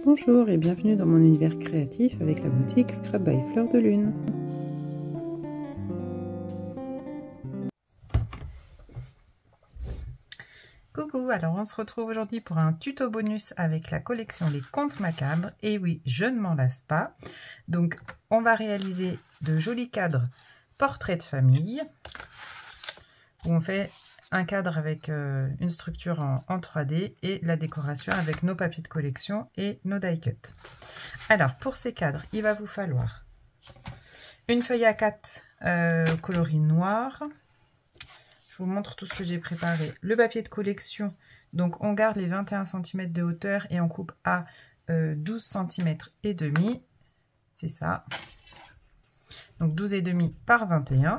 Bonjour et bienvenue dans mon univers créatif avec la boutique Scrap by Fleur de Lune. Coucou, alors on se retrouve aujourd'hui pour un tuto bonus avec la collection Les Contes Macabres. Et oui, je ne m'en lasse pas. Donc on va réaliser de jolis cadres portraits de famille où on fait un cadre avec une structure en 3D et la décoration avec nos papiers de collection et nos die cut. Alors pour ces cadres, il va vous falloir une feuille A4 coloris noir. Je vous montre tout ce que j'ai préparé. Le papier de collection, donc on garde les 21 cm de hauteur et on coupe à 12 cm et demi. C'est ça. Donc 12 et demi par 21.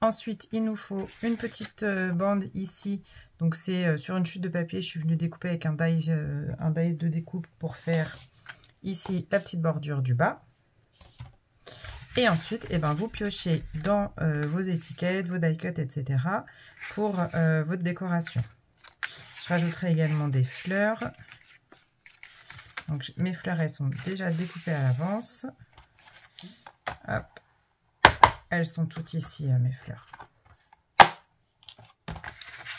Ensuite, il nous faut une petite bande ici. Donc c'est sur une chute de papier. Je suis venue découper avec un dies de découpe pour faire ici la petite bordure du bas. Et ensuite, eh ben, vous piochez dans vos étiquettes, vos die cuts, etc. pour votre décoration. Je rajouterai également des fleurs. Donc mes fleurs, elles sont déjà découpées à l'avance. Hop. Elles sont toutes ici, mes fleurs.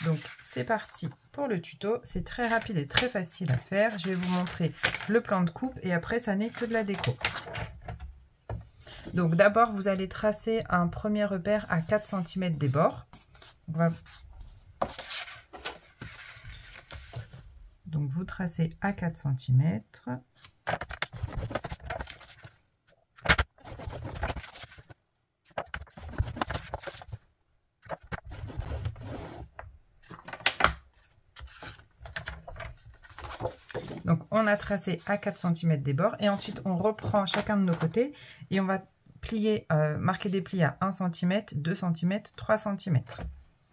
Donc c'est parti pour le tuto. C'est très rapide et très facile à faire. Je vais vous montrer le plan de coupe et après, ça n'est que de la déco. Donc d'abord, vous allez tracer un premier repère à 4 cm des bords. Donc vous tracez à 4 cm. Donc on a tracé à 4 cm des bords et ensuite on reprend chacun de nos côtés et on va plier, marquer des plis à 1 cm, 2 cm, 3 cm.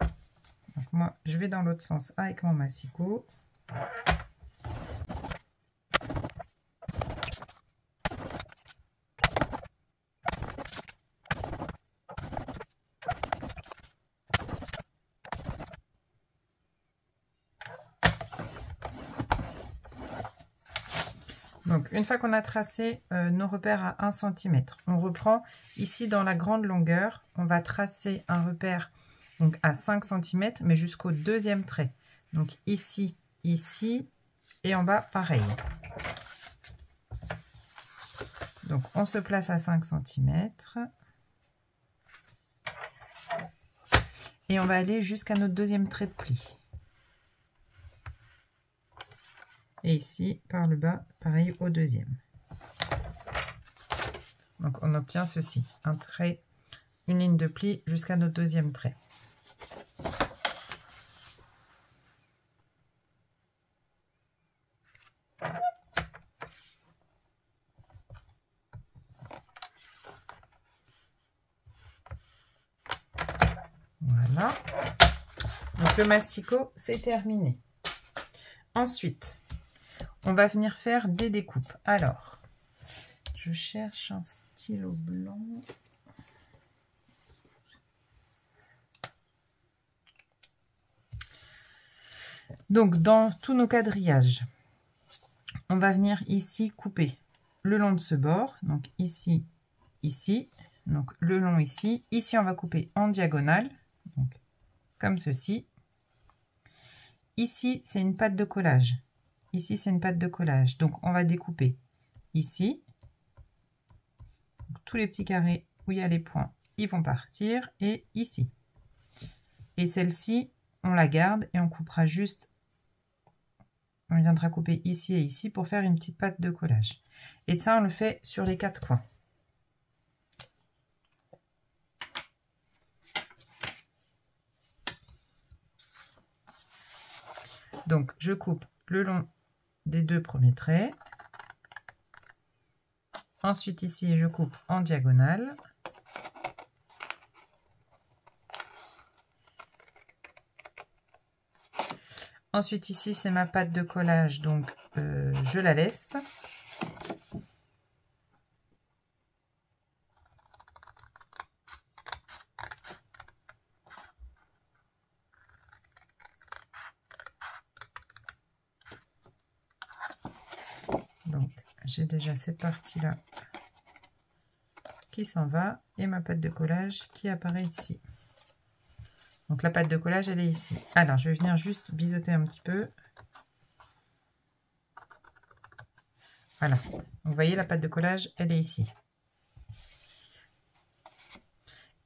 Donc moi je vais dans l'autre sens avec mon massicot. Donc, une fois qu'on a tracé nos repères à 1 cm, on reprend ici dans la grande longueur. On va tracer un repère donc, à 5 cm, mais jusqu'au deuxième trait. Donc, ici, ici, et en bas, pareil. Donc, on se place à 5 cm. Et on va aller jusqu'à notre deuxième trait de pli. Et ici, par le bas, pareil au deuxième. Donc, on obtient ceci. Un trait, une ligne de pli jusqu'à notre deuxième trait. Voilà. Donc, le massicot, c'est terminé. Ensuite, on va venir faire des découpes. Alors, je cherche un stylo blanc. Donc, dans tous nos quadrillages, on va venir ici couper le long de ce bord. Donc, ici, ici. Donc, le long ici. Ici, on va couper en diagonale. Donc, comme ceci. Ici, c'est une patte de collage. Ici, c'est une patte de collage. Donc, on va découper ici. Donc, tous les petits carrés où il y a les points, ils vont partir. Et ici. Et celle-ci, on la garde et on coupera juste. On viendra couper ici et ici pour faire une petite patte de collage. Et ça, on le fait sur les 4 coins. Donc, je coupe le long des 2 premiers traits. Ensuite, ici, je coupe en diagonale. Ensuite, ici, c'est ma patte de collage, donc je la laisse. j'ai déjà cette partie-là qui s'en va et ma pâte de collage qui apparaît ici. Donc la pâte de collage, elle est ici. Alors, je vais venir juste biseauter un petit peu. Voilà. Donc, vous voyez, la pâte de collage, elle est ici.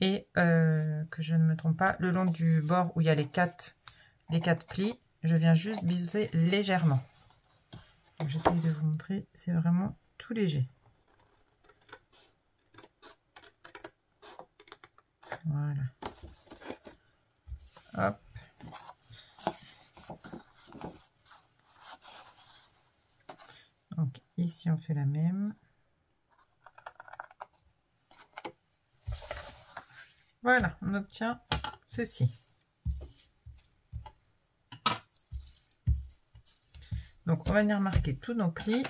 Et que je ne me trompe pas, le long du bord où il y a les quatre plis, je viens juste biseauter légèrement. J'essaye de vous montrer, c'est vraiment tout léger. Voilà. Hop. Donc ici on fait la même. Voilà, on obtient ceci. Donc on va venir marquer tous nos plis.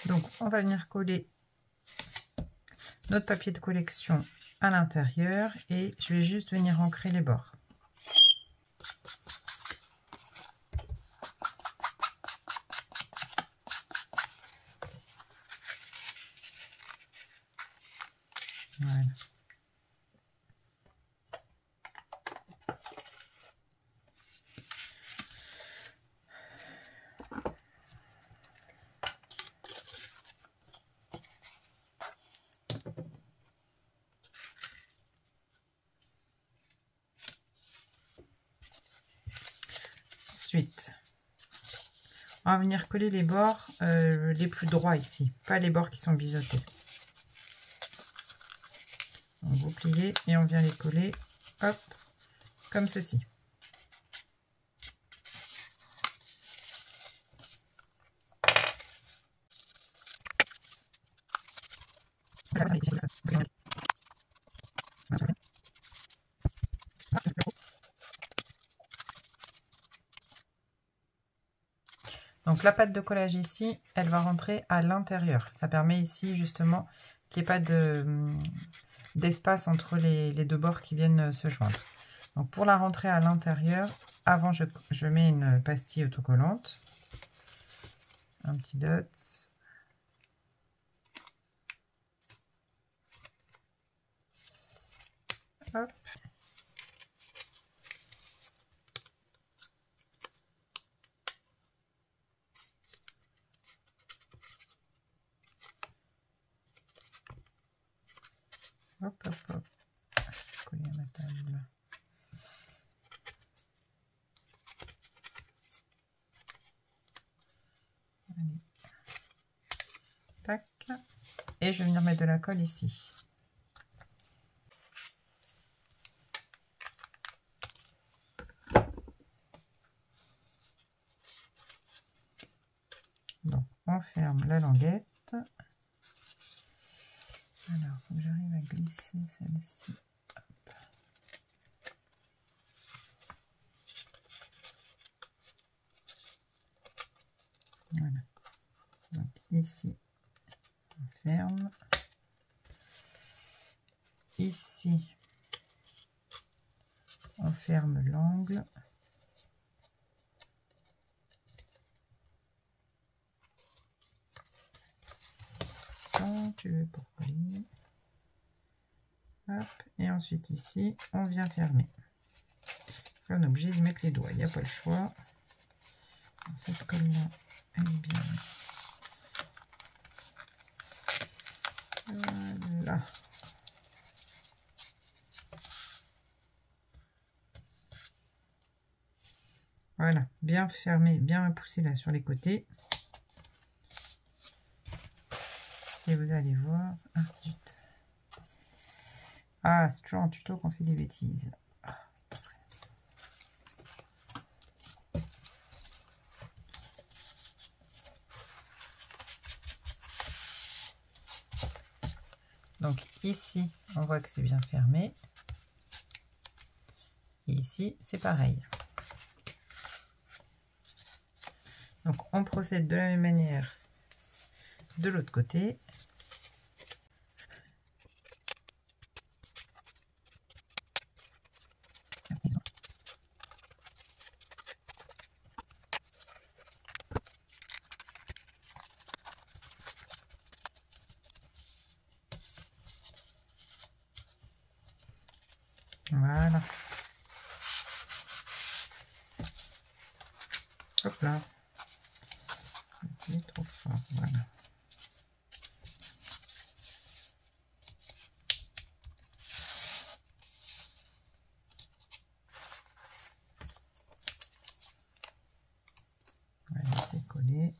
Donc on va venir coller notre papier de collection à l'intérieur et je vais juste venir ancrer les bords. Voilà. Ensuite, on va venir coller les bords les plus droits ici, pas les bords qui sont biseautés. Donc vous pliez et on vient les coller, hop, comme ceci. Donc la pâte de collage ici, elle va rentrer à l'intérieur. Ça permet ici justement qu'il n'y ait pas d'espace entre les deux bords qui viennent se joindre. Donc pour la rentrer à l'intérieur, avant je mets une pastille autocollante. Un petit dot. Hop. Hop, hop, hop. Je vais coller à ma table. Allez. Tac. Et je vais venir mettre de la colle ici. Donc, on ferme la languette. Alors, faut que j'arrive à glisser celle-ci. Voilà. Donc, ici, on ferme. Ici, on ferme l'angle. Tu veux pour coller. Hop, et ensuite ici on vient fermer. On est obligé d'y mettre les doigts, il n'y a pas le choix. Alors, cette colle là elle est bien. Voilà. Voilà, bien fermé, bien poussé là sur les côtés. Et vous allez voir. Ah, zut. Ah, c'est toujours en tuto qu'on fait des bêtises. Ah, c'est pas vrai. Donc ici, on voit que c'est bien fermé. Et ici, c'est pareil. Donc on procède de la même manière de l'autre côté. Voilà. Hop là. Il est trop fort. Voilà. On va laisser coller.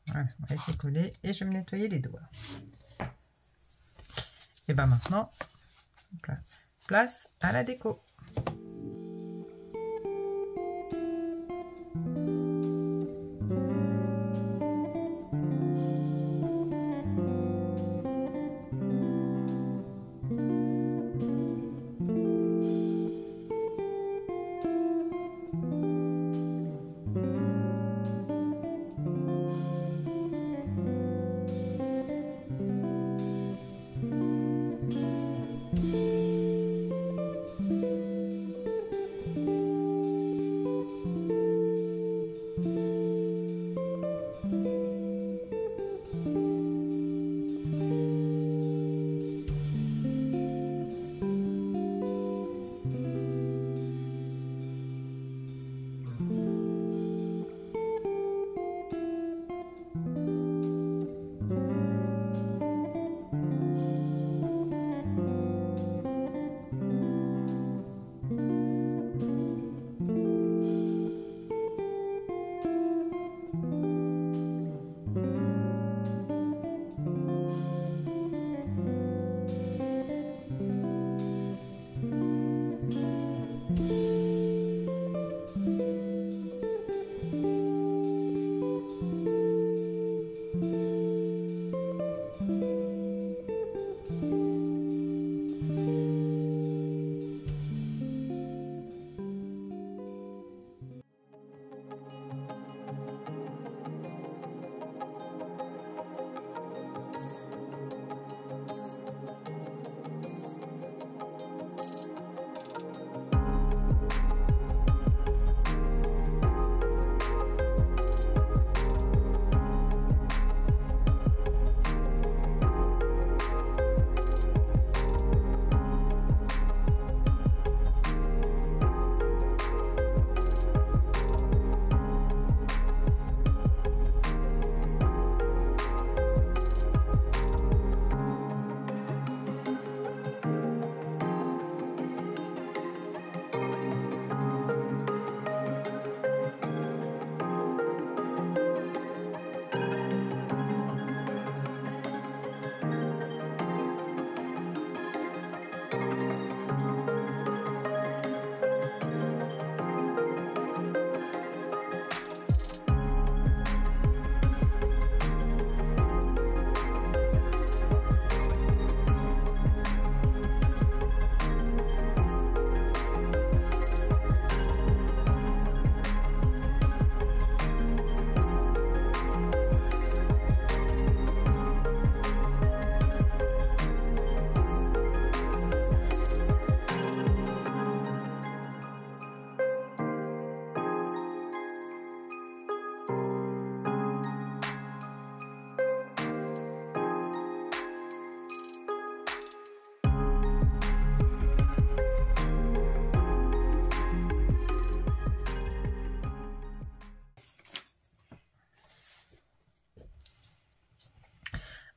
Voilà, on va laisser coller et je vais me nettoyer les doigts. Et ben maintenant, place à la déco.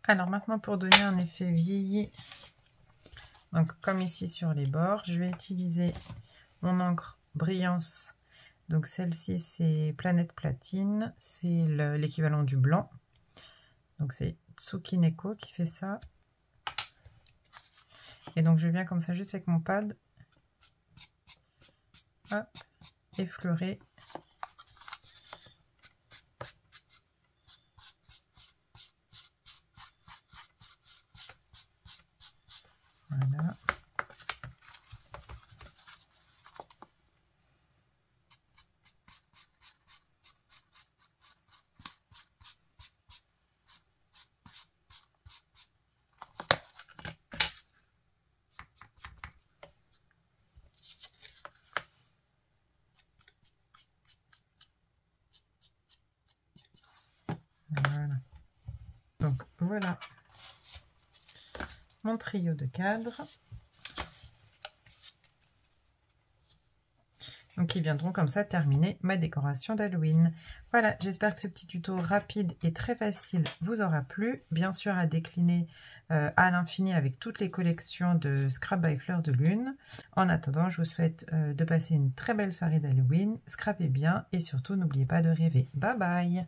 Alors maintenant, pour donner un effet vieilli, donc comme ici sur les bords, je vais utiliser mon encre Brillance. Donc celle-ci c'est Planète Platine, c'est l'équivalent du blanc. Donc c'est Tsukineko qui fait ça. Et donc je viens comme ça juste avec mon pad, hop, effleurer. Voilà. voilà mon trio de cadres. Donc ils viendront comme ça terminer ma décoration d'Halloween. Voilà, j'espère que ce petit tuto rapide et très facile vous aura plu. Bien sûr à décliner à l'infini avec toutes les collections de Scrap by Fleur de Lune. En attendant, je vous souhaite de passer une très belle soirée d'Halloween. Scrapez bien et surtout n'oubliez pas de rêver. Bye bye!